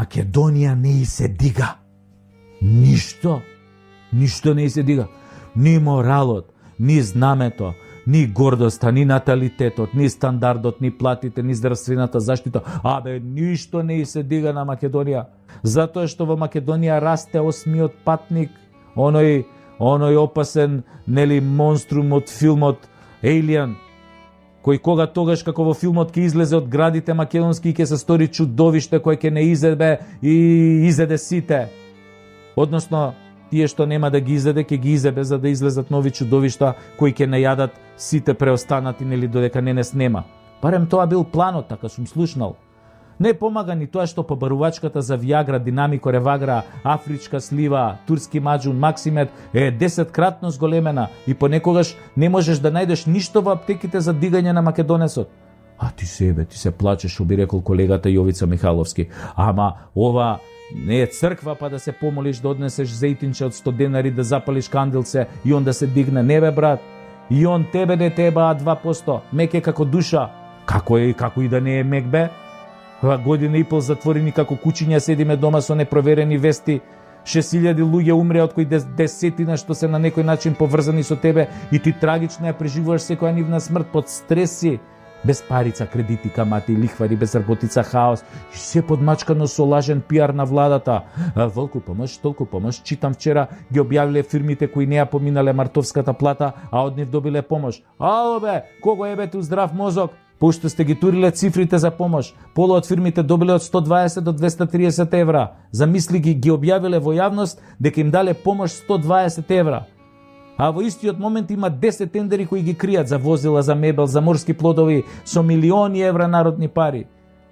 Македонија не и се дига. Ништо не и се дига. Ни моралот, ни знамето, ни гордоста, ни наталитетот, ни стандардот, ни платите, ни здравствената заштита. Ништо не и се дига на Македонија. Затоа што во Македонија расте осмиот патник, оној опасен, монструм од филмот Alien, кој тогаш како во филмот ќе излезе од градите македонски и ќе се стори чудовиште кој ќе не изеде и изеде сите. Односно, тие што нема да ги изеде, ќе ги изебе за да излезат нови чудовишта кои ќе најадат сите преостанати, додека не нема. Барем тоа бил планот, така сум слушнал. Не помага ни тоа што побарувачката за Виагра, Динамико, Ревагра, Афричка слива, турски маджун, Максимед е 10-кратно зголемена и понекогаш не можеш да најдеш ништо во аптеките за дигање на македонесот. Ти се плачеш, што би рекол колегата Јовица Михайловски. Ама ова не е црква па да се помолиш да однесеш зејтинче од 100 денари да запалиш кандилце и он да се дигне. Не бе, брат. И он тебе не тебаа 2%. Мек е како душа. Како и да не е мек, бе? Година и пол затворени како кучиња седиме дома со непроверени вести. 6000 луѓе умреа, од кои десетина што се на некој начин поврзани со тебе и ти трагично ја преживуваш секоја нивна смрт под стреси. Без парица, кредити, камати, лихвари, без работица, хаос и се подмачкано со лажен пиар на владата. Волку помош, толку помош. Читам вчера ги објавиле фирмите кои не ја поминале мартовската плата, а од нив добиле помош. Ало бе, кого ебете у здрав мозок? Пошто сте ги туриле цифрите за помош. Пола од фирмите добиле од 120 до 230 евра. Замисли ги објавиле во јавност дека им дале помош 120 евра. А во истиот момент има 10 тендери кои ги кријат за возила, за мебел, за морски плодови со милиони евра народни пари.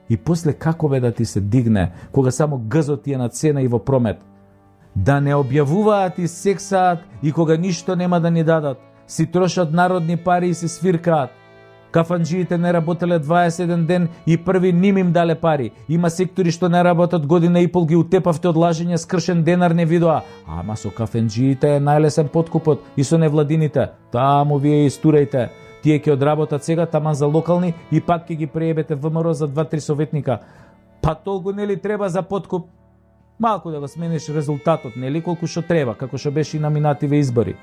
И после како бе да ти се дигне, кога само гзот ти е на цена и во промет? Да не објавуваат и сексаат и кога ништо нема да ни дадат. Си трошат народни пари и се свиркаат. Кафанџиите не работеле 21 ден и први ним им дале пари. Има сектори што не работат година и пол, ги утепавте од лажење, скршен денар не видоа. Ама со кафенџиите е најлесен подкупот и со невладините. Таму вие истурајте. Тие ќе одработат сега таман за локални и пак ќе ги преебете ВМРО за 2-3 советника. Па толку треба за подкуп? Малку да го смениш резултатот, колку што треба, како што беше и на минативе избори.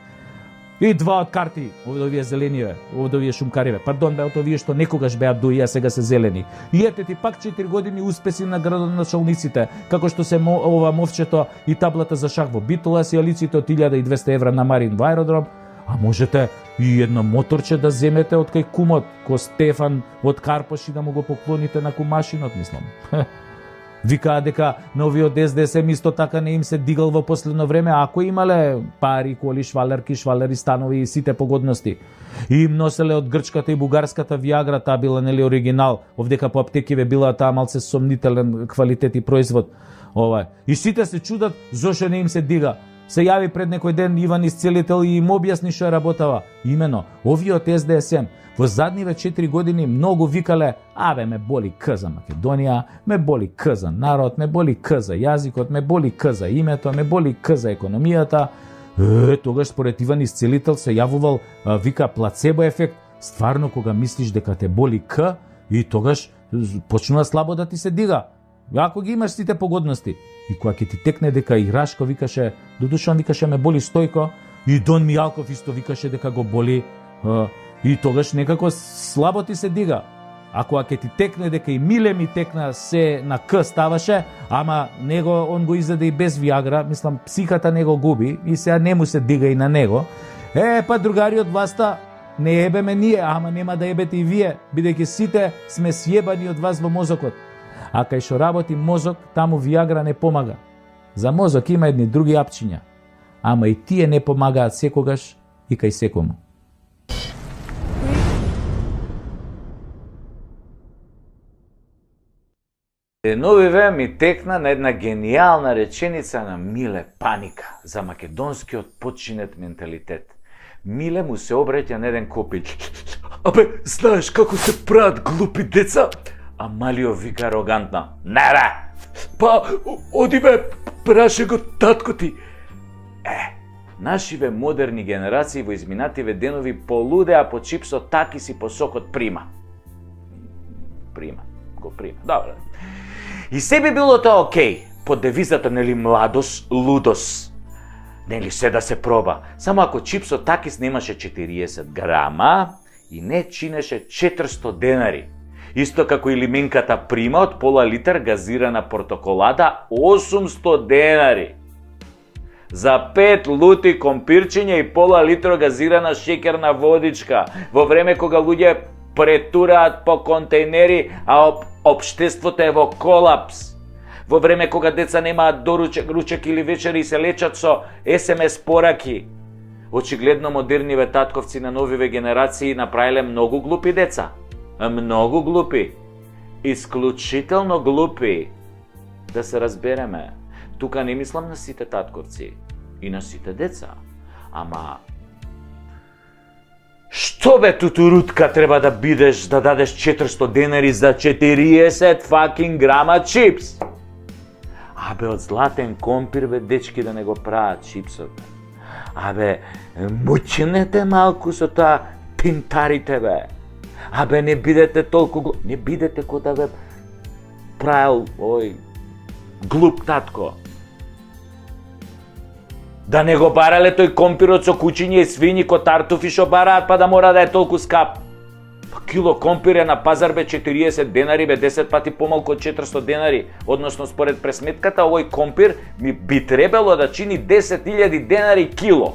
И 2 од карти, овие зелениве, овие шумкариве. Пардон, бе, од овие што некогаш беа дуи, а сега се зелени. И ете ти пак 4 години успеси на градоначалниците, како што се ова мовчето и таблата за шах во Битола, си алиците од 1200 евра на Марин во аеродром, а можете и едно моторче да земете од кај кумот, ко Стефан од Карпош и да му го поклоните на кумашинот, мислам. Викаа дека новиот СДСМ исто така не им се дигал во последно време, ако имале пари, коли, швалери, станови и сите погодности. И им носеле од грчката и бугарската Виагра, таа била оригинал, овдека по аптекиве била таа малце сомнителен квалитет и производ. И сите се чудат зошто не им се дига. Се јави пред некој ден Иван Исцелител и им објасни што работава. Имено, овие од СДСМ во задниве 4 години многу викале: ме боли К за Македонија, ме боли К за народ, ме боли К за јазикот, ме боли К за името, ме боли К за економијата. Тогаш според Иван Исцелител се јавувал, вика, плацебо ефект. Стварно кога мислиш дека те боли К, и тогаш почнува слабо да ти се дига. Ако ги имаш сите погодности. И кога ќе ти текне дека и Рашко викаше, додушан викаше ме боли Стојко, и Дон Мијалков исто викаше дека го боли, и тогаш некако слабо ти се дига. А кога ќе ти текне дека и Миле ми текна се на К ставаше, ама него он го изеде и без Виагра, мислам психата него губи и сега не му се дига и на него. Па другари од власта, не ебеме ние, ама нема да ебете и вие, бидејќи сите сме сјебани од вас во мозокот. А кај што работи мозок, таму Виагра не помага. За мозок има едни други апчиња, ама и тие не помагаат секогаш и кај секому. Деновиве ми текна на една гениална реченица на Миле Паника за македонскиот починет менталитет. Миле му се обреќа на еден копил. Знаеш како се прават глупи деца? А Малио вика арогантно: не бе! Па, оди бе, праше го татко ти. Нашиве модерни генерации во изминативе денови полудеа по чипсот таки си по сокот прима. Го прима. Добре. И се би било тоа окей, под девизата, нели, младост, лудост. Нели, се да се проба. Само ако чипсот такис немаше 40 грама и не чинеше 400 денари. Исто како и лименката прима од пола литар газирана портоколада 800 денари. За 5 лути компирчиња и пола литро газирана шеќерна водичка, во време кога луѓе претураат по контейнери, а општеството е во колапс. Во време кога деца немаат доручек, ручек или вечери и се лечат со СМС пораки. Очигледно модерниве татковци на новиве генерации направиле многу глупи деца. Многу глупи. Исклучително глупи. Да се разбереме. Тука не мислам на сите татковци и на сите деца. Ама што бе тутурутка треба да бидеш да дадеш 400 денари за 40 fucking грама чипс? Абе, од златен компир, бе, дечки, да не го прават чипсот. Абе, мучнете малку со тоа пинтарите, бе. Абе, не бидете толку не бидете ко да бе правил глуп татко. Да не го барале тој компирот со кучиња и свињи ко тартуфи шо бараат, па да мора да е толку скап. Па кило компир е на пазар, бе, 40 денари, бе, 10 пати помалку од 400 денари, односно според пресметката, овој компир би требало да чини 10.000 денари кило.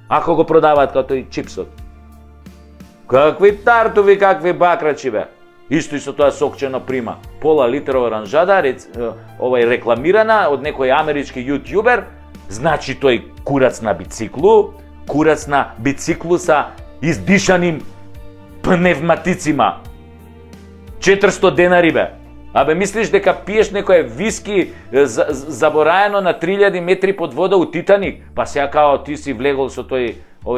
Ако го продаваат како тој чипсот. Какви тартуфи, какви бакрачи, бе. Исто и со тоа сокчено прима. Пола литра оранжада, рекламирана од некој амерички јутјубер, значи тој курац на бициклу, курац на бициклу са издишаним пневматицима. 400 денари, бе. Абе, мислиш дека пиеш некој виски забораено на 3000 метри под вода у Титаник? Па сега као ти си влегол со тој,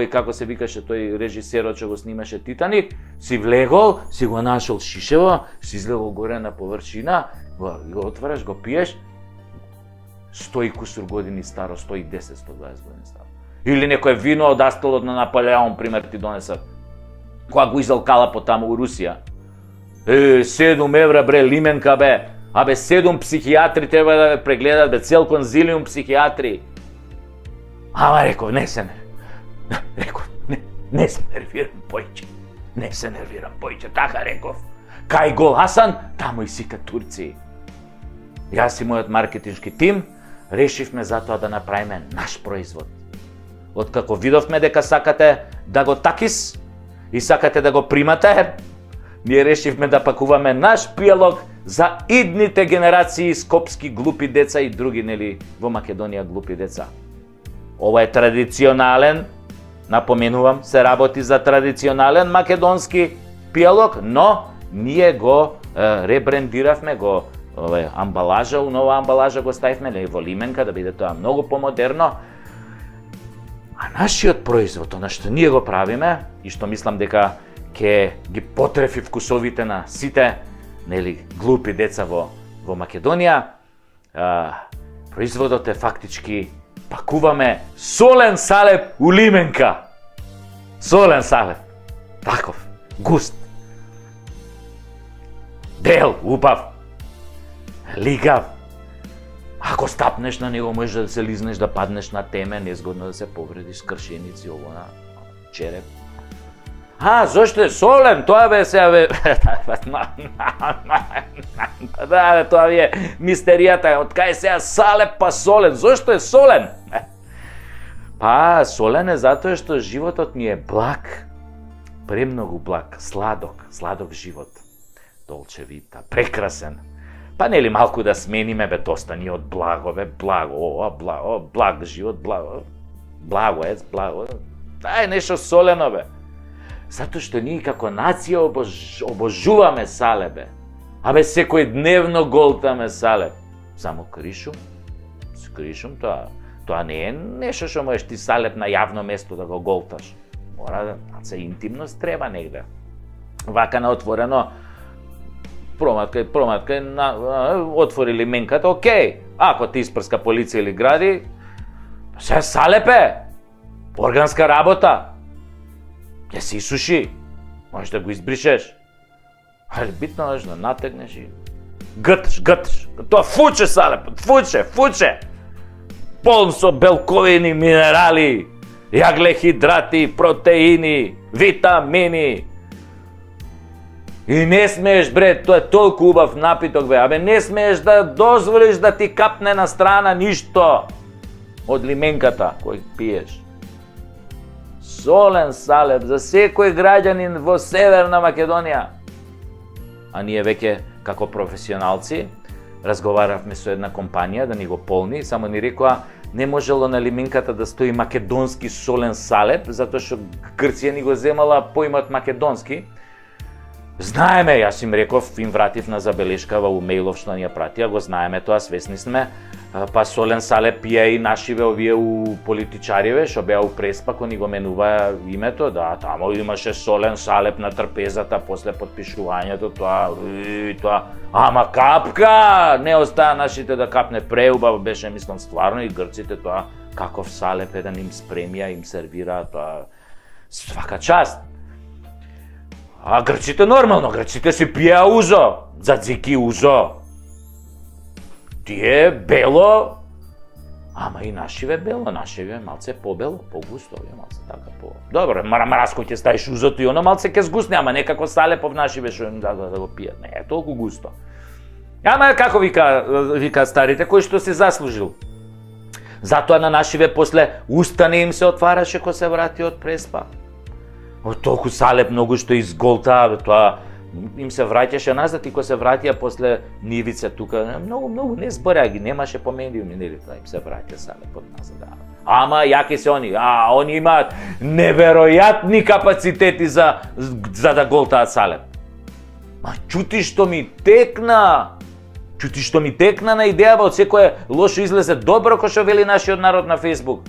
како се викаше тој режисерот што го снимаше Титаник, си влегол, си го нашол шишево, си излегол горе на површина, го отвараш, го пиеш, 100 и кусур години старо, 110, 120 години старо. Или некој вино од астелот на Наполеон, пример, ти донесат. Кога го изалкала по таму у Русија. 7 евра, бре, лименка, бе. Абе, 7 психијатри треба да ве прегледат, бе, цел конзилиум психијатри. Ама реков, не се нервирам појче. Не се нервирам појче, така реков. Кај гол Хасан, таму и сите турци. Јас и мојот маркетиншки тим решивме затоа да направиме наш производ. Откако видовме дека сакате да го такис и сакате да го примате, ние решивме да пакуваме наш пијалок за идните генерации скопски глупи деца и други, нели, во Македонија глупи деца. Ова е традиционален, напоменувам, се работи за традиционален македонски пијалок, но ние го ребрендиравме, го амбалажа, у нова амбалажа го ставивме во лименка да биде тоа многу помодерно. А нашиот производ, она што ние го правиме и што мислам дека ќе ги потрефи вкусовите на сите, нели, глупи деца во Македонија, производот е фактички пакуваме солен салеп у лименка. Солен салеп. Таков, густ. Бел, убав. Лигав. Ако стапнеш на него, можеш да се лизнеш, да паднеш на теме, незгодно да се повредиш, скршеници, ово на череп. Зошто е солен? Тоа бе сега бе... Да, бе, тоа е мистеријата. Од кај сега салеп па солен? Зошто е солен? Па, солен е затоа што животот ни е благ. Премногу благ, сладок живот. Долче вита, прекрасен. Па нели малку да смениме, бе, доста ни од благо, бе, благ живот, благо е, благо. Дај нешто солено, бе. Затоа што ние како нација обожуваме салебе. Абе, секој дневно голтаме салеб. Само кришум, тоа не е нешто што можеш ти салеб на јавно место да го голташ. Мора да се интимност треба негде. Вака на отворено, проматка, отвори лименката, окей. Ако ти испрска полиција или гради, се салепе, органска работа. Ќе се исуши, можеш да го избришеш. Али битно е да натегнеш и грташ. Тоа фуче салепот, фуче. Полн со белковини, минерали, јаглехидрати, протеини, витамини. И не смееш, бре, тоа е толку убав напиток, бе. Абе, не смееш да дозволиш да ти капне на страна ништо од лименката кој пиеш. Солен салеп за секој граѓанин во Северна Македонија. А ние веќе, како професионалци, разговаравме со една компанија да ни го полни, само ни рекоа не можело на лименката да стои македонски солен салеп, затоа што Грција ни го земала поимот македонски. Знаеме, јас им реков, им вратив на забелешка во мејлов што ни ја пратија, го знаеме тоа, свесни сме. Па солен салеп пија и нашиве овие у политичариве, што беа у Преспа, кој ни го менува името, да, тамо имаше солен салеп на трпезата после подпишувањето, тоа, ама капка, не остаа нашите да капне, преубаво беше, мислам, стварно и грците тоа, каков салеп еден им спремија, им сервира, тоа, свака част. А грците нормално, грците си пија узо, дзацики узо. Тие бело, ама и нашиве бело, нашиве малце побело, погусто, малце така по... Добро, марамараско ќе ставиш узото и оно малце ќе сгусне, ама некако салепов нашиве што им да го пијат, не е толку густо. Ама како вика старите, кој што се заслужил. Затоа на нашиве после устане им се отвараше кога се врати од Преспа. Толку салеп многу што изголта, тоа им се враќаше назад и кога се вратија после нивица тука, многу не збореа ги, немаше по медиуми, нели, тоа им се враќа салепот назад. Ама јаки се они, они имаат неверојатни капацитети за да голтаат салеп. Ма чути што ми текна на идејава од секое лошо излезе добро, кој што вели нашиот народ на Фејсбук.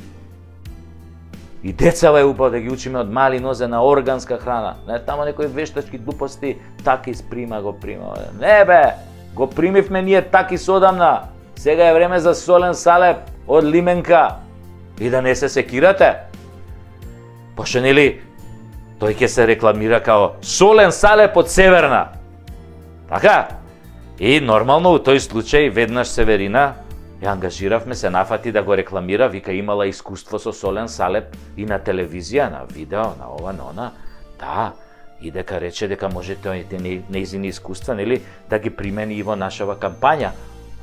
И децава е упао да ги учиме од мали нозе на органска храна. Не, тамо некои вештачки глупости, таки го прима. Не бе, го примивме ние таки содамна. Сега е време за солен салеп од лименка. И да не се секирате. Пошто нели, тој ќе се рекламира као солен салеп од Северна. Така? И нормално у тој случај веднаш Северина ја ангажиравме, се нафати да го рекламира, вика имала искуство со солен салеп и на телевизија, на видео, на ова, на она. Да, и дека рече дека може тие нејзини искуства, нели, да ги примени и во нашава кампања.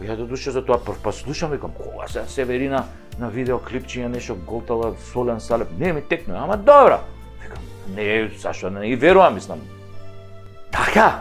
Ја додуше за тоа прв пат слушам, викам, кога се Северина на видео клипчиња нешто голтала солен салеп, не ми текне, ама добро. Викам, не, зашто не и верувам, мислам. Така,